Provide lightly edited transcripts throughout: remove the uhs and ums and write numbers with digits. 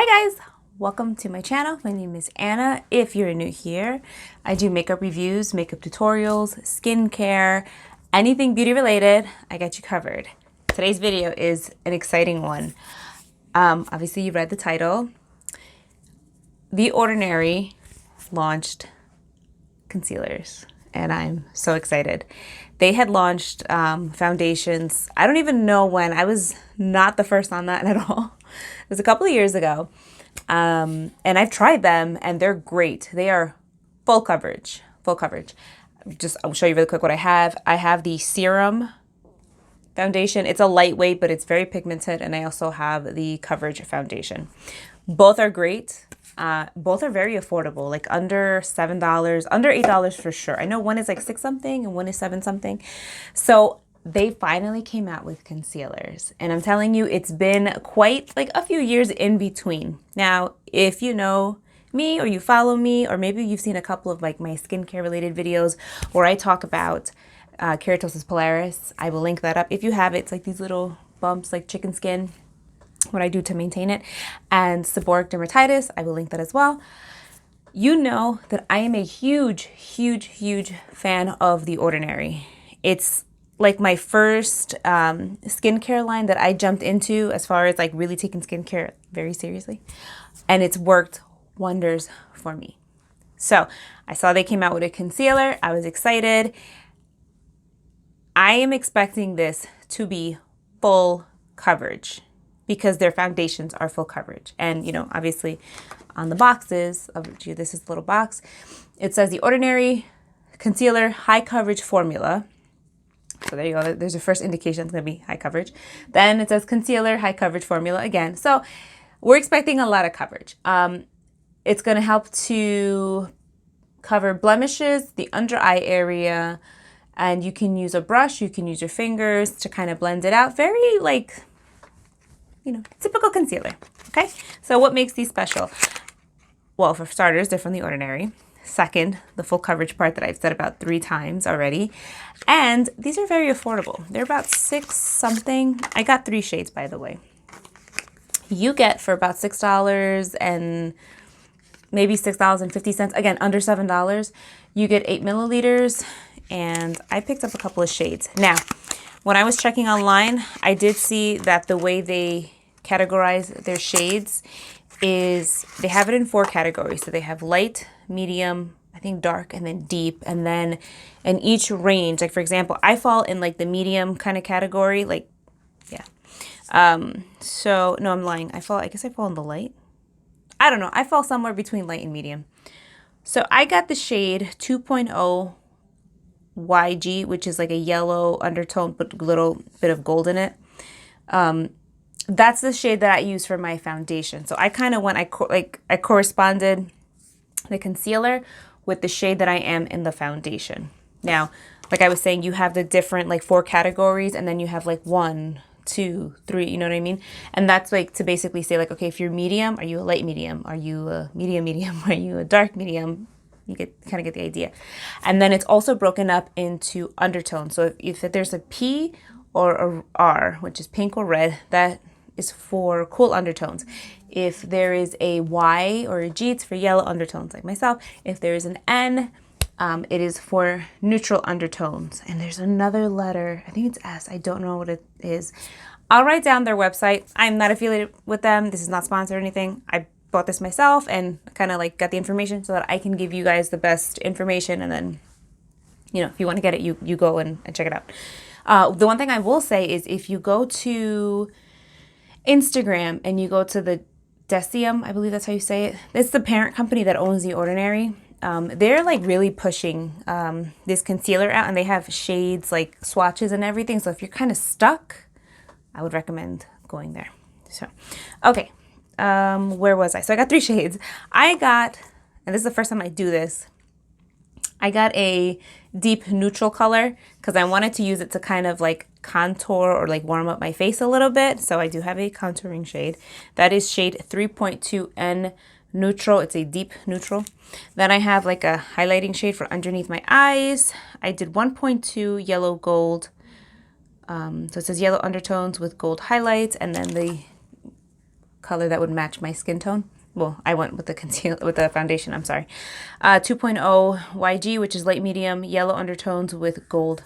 Hi guys, welcome to my channel. My name is Anna. If you're new here, I do makeup reviews, makeup tutorials, skincare, anything beauty related, I got you covered. Today's video is an exciting one. Obviously you read the title. The Ordinary launched concealers and I'm so excited. They had launched foundations. I don't even know when. I was not the first on that at all. It was a couple of years ago. And I've tried them and they're great. They are full coverage, full coverage. I'll show you really quick what I have. I have the Serum foundation. It's a lightweight, but it's very pigmented. And I also have the Coverage foundation. Both are great. Both are very affordable, like under $7, under $8 for sure. I know one is like 6 something and one is 7 something. So they finally came out with concealers and I'm telling you, it's been quite like a few years in between. Now, if you know me or you follow me, or maybe you've seen a couple of like my skincare related videos where I talk about keratosis pilaris, I will link that up. If you have it, it's like these little bumps like chicken skin, what I do to maintain it, and seborrheic dermatitis, I will link that as well. You know that I am a huge fan of The Ordinary. It's like my first skincare line that I jumped into as far as like really taking skincare very seriously. And it's worked wonders for me. So I saw they came out with a concealer. I was excited. I am expecting this to be full coverage because their foundations are full coverage. And, you know, obviously on the boxes, this is the little box, it says The Ordinary Concealer High Coverage Formula. So there you go. There's your first indication it's going to be high coverage. Then it says Concealer High Coverage Formula again. So we're expecting a lot of coverage. It's going to help to cover blemishes, the under eye area, and you can use a brush, you can use your fingers to kind of blend it out. Very like, you know, typical concealer. Okay. So what makes these special? Well, for starters, they're from The Ordinary. Second, the full coverage part that I've said about 3 times already. And these are very affordable. They're about 6 something. I got 3 shades, by the way. You get for about $6 and maybe $6.50. Again, under $7. You get 8 milliliters. And I picked up a couple of shades. Now, when I was checking online, I did see that the way they categorize their shades is they have it in 4 categories. So they have light, medium, I think dark, and then deep. And then in each range, like for example, I fall in like the medium kind of category, like, yeah. So no, I'm lying. I guess I fall in the light. I don't know. I fall somewhere between light and medium. So I got the shade 2.0 YG, which is like a yellow undertone, but a little bit of gold in it. That's the shade that I use for my foundation. So I kind of went, I corresponded the concealer with the shade that I am in the foundation. Now, like I was saying, you have the different like 4 categories, and then you have like 1, 2, 3, you know what I mean? And that's like to basically say like, okay, if you're medium, are you a light medium? Are you a medium? Are you a dark medium? You kind of get the idea. And then it's also broken up into undertones. So if there's a P or a R, which is pink or red, that is for cool undertones. If there is a Y or a G, it's for yellow undertones like myself. If there is an N, it is for neutral undertones. And there's another letter, I think it's S. I don't know what it is. I'll write down their website. I'm not affiliated with them. This is not sponsored or anything. I bought this myself and kind of like got the information so that I can give you guys the best information. And then, you know, if you want to get it, you go and check it out. The one thing I will say is if you go to Instagram and you go to the Decium, I believe that's how you say it. It's the parent company that owns The Ordinary. They're like really pushing this concealer out, and they have shades like swatches and everything. So if you're kind of stuck, I would recommend going there. So, okay. Where was I? So I got 3 shades. I got, and this is the first time I do this, I got a deep neutral color because I wanted to use it to kind of like contour or like warm up my face a little bit. So I do have a contouring shade. That is shade 3.2N neutral. It's a deep neutral. Then I have like a highlighting shade for underneath my eyes. I did 1.2 yellow gold. So it says yellow undertones with gold highlights, and then the color that would match my skin tone. Well, I went with the foundation, I'm sorry. 2.0 YG, which is light medium, yellow undertones with gold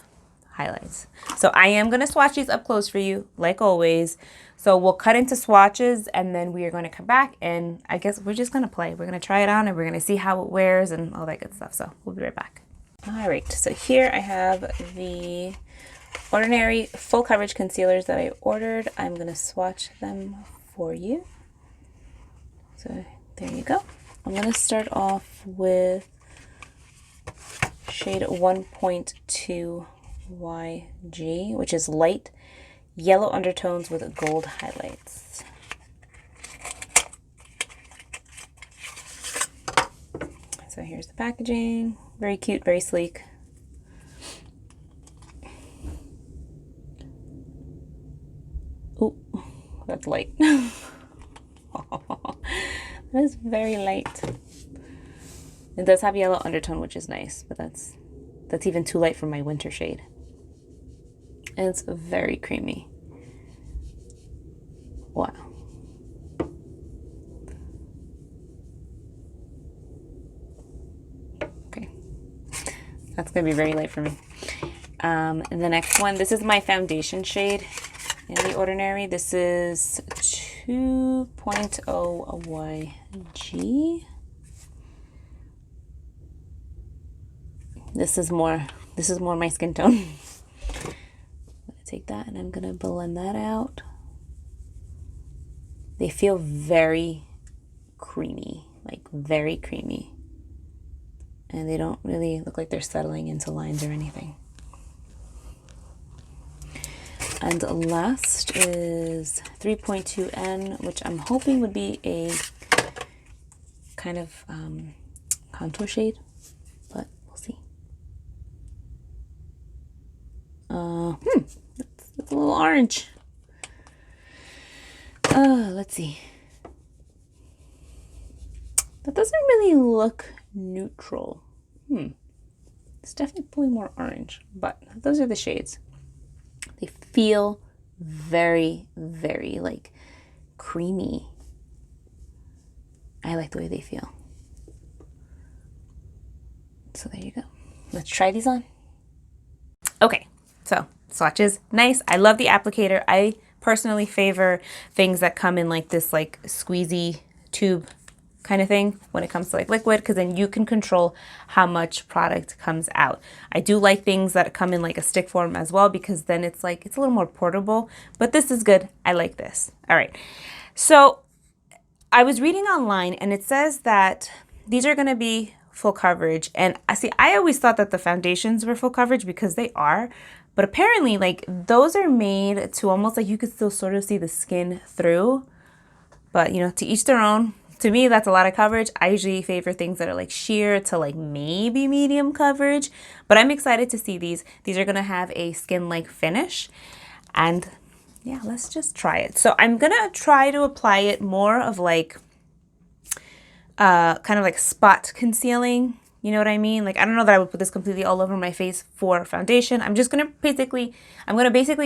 highlights. So I am going to swatch these up close for you, like always. So we'll cut into swatches, and then we are going to come back, and I guess we're just going to play. We're going to try it on, and we're going to see how it wears and all that good stuff. So we'll be right back. All right, so here I have the Ordinary full coverage concealers that I ordered. I'm going to swatch them for you. So there you go. I'm going to start off with shade 1.2 YG, which is light yellow undertones with gold highlights. So here's the packaging. Very cute, very sleek. Oh, that's light. That is very light. It does have yellow undertone, which is nice, but that's even too light for my winter shade. And it's very creamy. Wow. Okay. That's going to be very light for me. And the next one, this is my foundation shade in the Ordinary. This is 2.0 YG. This is more my skin tone. I'm gonna take that and I'm gonna blend that out. They feel very creamy, like very creamy. And they don't really look like they're settling into lines or anything. And last is 3.2N, which I'm hoping would be a kind of contour shade, but we'll see. It's a little orange. Let's see. That doesn't really look neutral. It's definitely more orange, but those are the shades. They feel very, very like creamy. I like the way they feel. So there you go. Let's try these on. Okay, so swatches, nice. I love the applicator. I personally favor things that come in like this like squeezy tube kind of thing when it comes to like liquid, because then you can control how much product comes out. I do like things that come in like a stick form as well, because then it's like it's a little more portable, but this is good. I like this. All right, so I was reading online and it says that these are going to be full coverage, and I always thought that the foundations were full coverage because they are, but apparently like those are made to almost like you could still sort of see the skin through, but you know, to each their own. To me, that's a lot of coverage. I usually favor things that are like sheer to like maybe medium coverage, but I'm excited to see these. These are gonna have a skin-like finish, and yeah, let's just try it. So I'm gonna try to apply it more of like, kind of like spot concealing. You know what I mean? Like, I don't know that I would put this completely all over my face for foundation. I'm gonna basically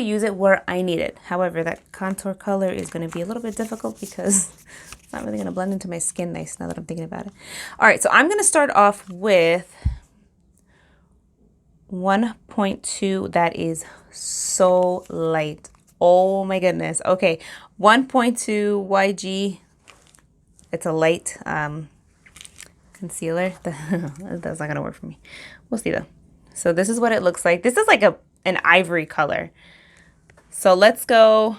use it where I need it. However, that contour color is gonna be a little bit difficult because it's not really gonna blend into my skin nice now that I'm thinking about it. All right, so I'm gonna start off with 1.2. That is so light. Oh my goodness. Okay, 1.2 YG. It's a light concealer. That's not gonna work for me. We'll see though. So this is what it looks like. This is like an ivory color. So let's go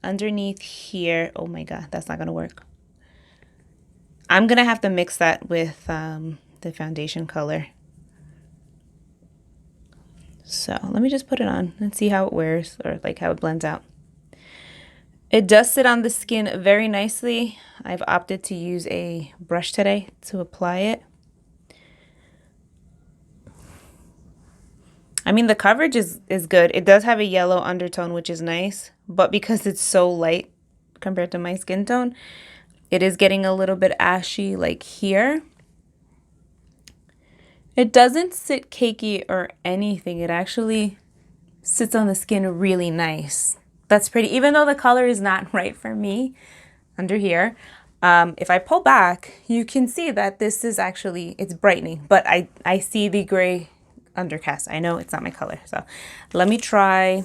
underneath here. Oh my god, that's not gonna work. I'm gonna have to mix that with the foundation color. So let me just put it on and see how it wears, or like how it blends out. It does sit on the skin very nicely. I've opted to use a brush today to apply it. I mean, the coverage is good. It does have a yellow undertone, which is nice, but because it's so light compared to my skin tone, it is getting a little bit ashy like here. It doesn't sit cakey or anything. It actually sits on the skin really nice. That's pretty, even though the color is not right for me. under here. If I pull back, you can see that this is actually, it's brightening, but I see the gray undercast. I know it's not my color. So let me try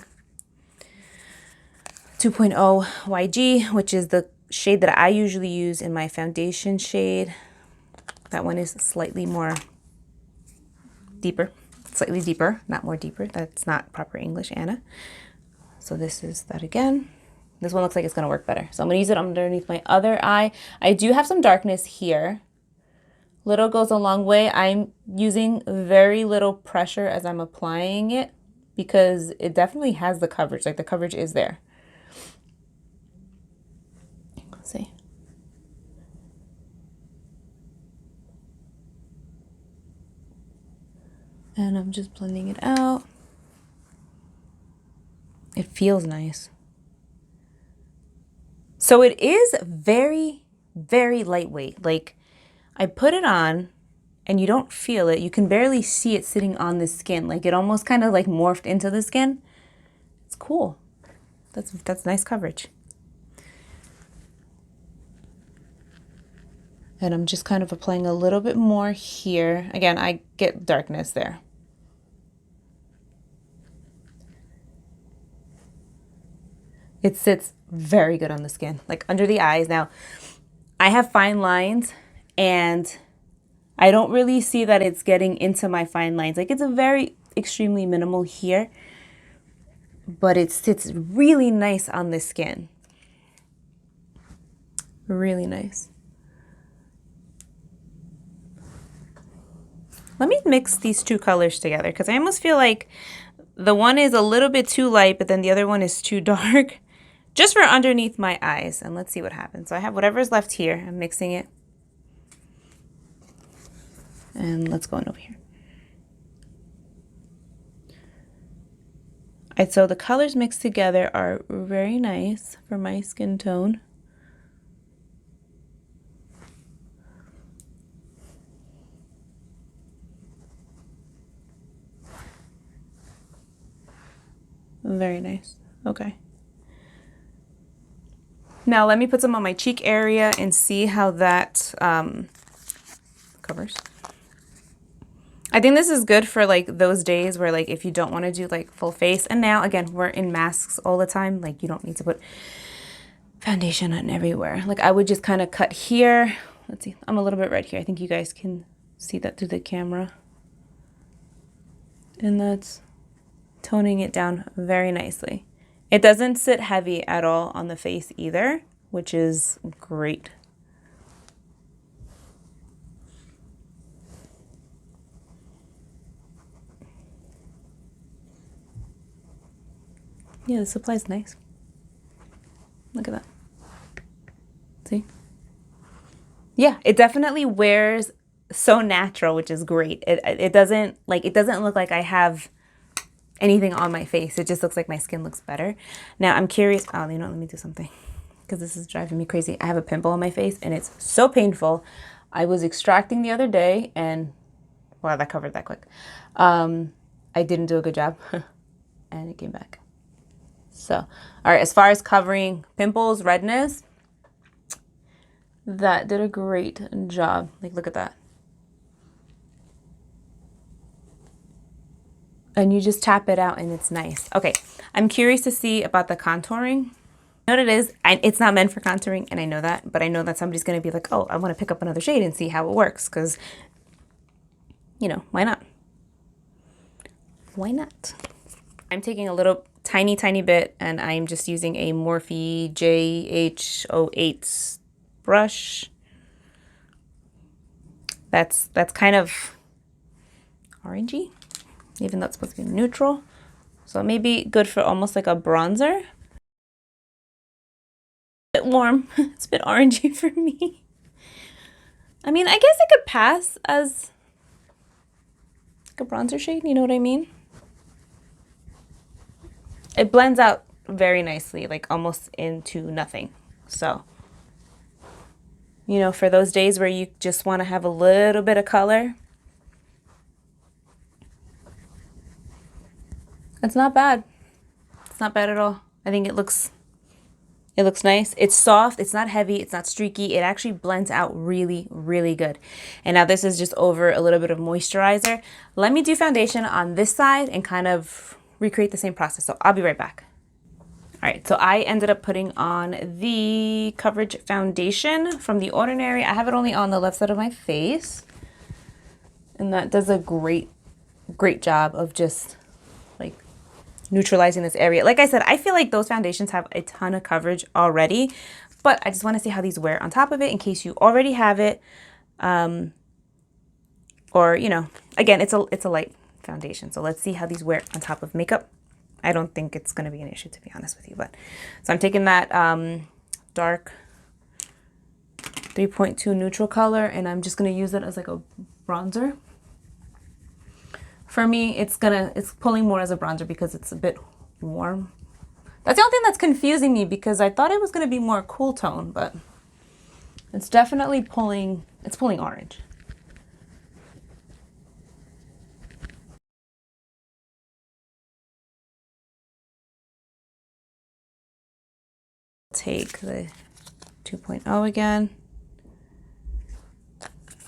2.0 YG, which is the shade that I usually use in my foundation shade. That one is slightly more deeper, slightly deeper, not more deeper. That's not proper English, Anna. So this is that again. This one looks like it's gonna work better. So I'm gonna use it underneath my other eye. I do have some darkness here. Little goes a long way. I'm using very little pressure as I'm applying it because it definitely has the coverage, like the coverage is there. Let's see. And I'm just blending it out. It feels nice. So it is very, very lightweight. Like I put it on and you don't feel it. You can barely see it sitting on the skin. Like it almost kind of like morphed into the skin. It's cool. That's nice coverage. And I'm just kind of applying a little bit more here. Again, I get darkness there. It sits very good on the skin, like under the eyes. Now, I have fine lines and I don't really see that it's getting into my fine lines. Like it's a very extremely minimal here, but it sits really nice on the skin. Really nice. Let me mix these two colors together because I almost feel like the one is a little bit too light, but then the other one is too dark. Just for underneath my eyes, and let's see what happens. So I have whatever's left here. I'm mixing it. And let's go in over here. And so the colors mixed together are very nice for my skin tone. Very nice. Okay. Now let me put some on my cheek area and see how that covers. I think this is good for like those days where like if you don't want to do like full face. And now again, we're in masks all the time. Like you don't need to put foundation on everywhere. Like I would just kind of cut here. Let's see, I'm a little bit red here. I think you guys can see that through the camera. And that's toning it down very nicely. It doesn't sit heavy at all on the face either, which is great. Yeah, the supply's nice. Look at that. See? Yeah, it definitely wears so natural, which is great. It doesn't look like I have anything on my face. It just looks like my skin looks better. Now I'm curious. Oh, you know, let me do something because this is driving me crazy. I have a pimple on my face and it's so painful. I was extracting the other day and wow, that covered that quick. I didn't do a good job and it came back. So, all right, as far as covering pimples, redness, that did a great job. Like, look at that. And you just tap it out and it's nice. Okay, I'm curious to see about the contouring. You know what it is? It's not meant for contouring, and I know that, but I know that somebody's gonna be like, oh, I wanna pick up another shade and see how it works, because, you know, why not? Why not? I'm taking a little tiny bit, and I'm just using a Morphe JH08 brush. That's kind of orangey, even though it's supposed to be neutral. So it may be good for almost like a bronzer. A bit warm. It's a bit orangey for me. I mean, I guess it could pass as like a bronzer shade, you know what I mean? It blends out very nicely, like almost into nothing. So, you know, for those days where you just want to have a little bit of color, it's not bad. It's not bad at all. I think it looks It looks nice. It's soft. It's not heavy. It's not streaky. It actually blends out really, really good. And now this is just over a little bit of moisturizer. Let me do foundation on this side and kind of recreate the same process. So I'll be right back. All right, so I ended up putting on the Coverage Foundation from The Ordinary. I have it only on the left side of my face. And that does a great job of just like neutralizing this area. Like I said, I feel like those foundations have a ton of coverage already, but I just want to see how these wear on top of it in case you already have it. Or, you know, again, it's a light foundation. So let's see how these wear on top of makeup. I don't think it's going to be an issue, to be honest with you. But so I'm taking that dark 3.2 neutral color, and I'm just going to use it as like a bronzer. For me, it's pulling more as a bronzer because it's a bit warm. That's the only thing that's confusing me because I thought it was going to be more cool tone, but it's definitely pulling, it's pulling orange. Take the 2.0 again,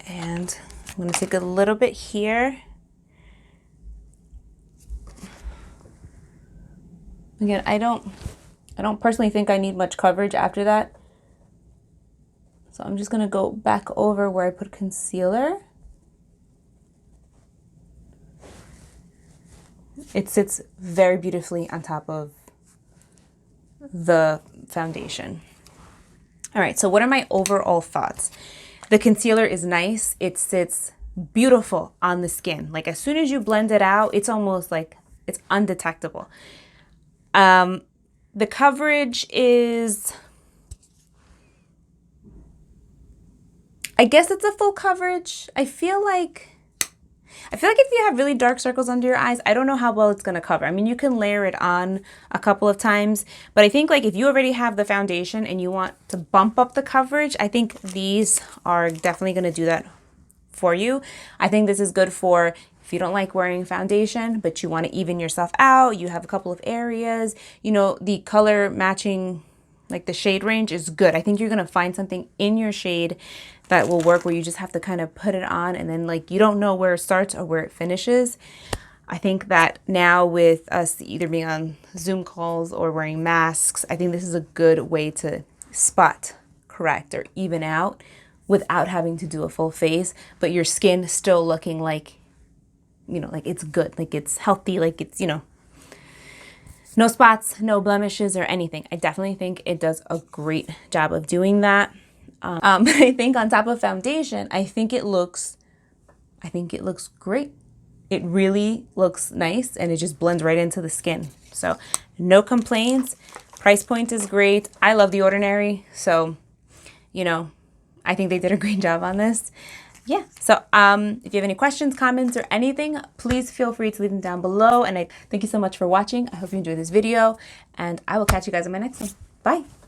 and I'm going to take a little bit here. Again, I don't personally think I need much coverage after that. So I'm just going to go back over where I put concealer. It sits very beautifully on top of the foundation. All right, so what are my overall thoughts? The concealer is nice. It sits beautiful on the skin. Like as soon as you blend it out, it's almost like it's undetectable. The coverage is, I guess it's a full coverage. I feel like if you have really dark circles under your eyes, I don't know how well it's going to cover. I mean, you can layer it on a couple of times, but I think like if you already have the foundation and you want to bump up the coverage, I think these are definitely going to do that for you. I think this is good for if you don't like wearing foundation, but you want to even yourself out, you have a couple of areas, you know, the color matching, like the shade range is good. I think you're going to find something in your shade that will work where you just have to kind of put it on and then like you don't know where it starts or where it finishes. I think that now with us either being on Zoom calls or wearing masks, I think this is a good way to spot correct or even out without having to do a full face, but your skin still looking like, you know, like it's good, like it's healthy, like it's, you know, no spots, no blemishes or anything. I definitely think it does a great job of doing that. I think on top of foundation, I think it looks great. It really looks nice and it just blends right into the skin. So no complaints. Price point is great. I love The Ordinary. So, you know, I think they did a great job on this. Yeah, so if you have any questions, comments, or anything, please feel free to leave them down below. And I thank you so much for watching. I hope you enjoyed this video, and I will catch you guys in my next one. Bye.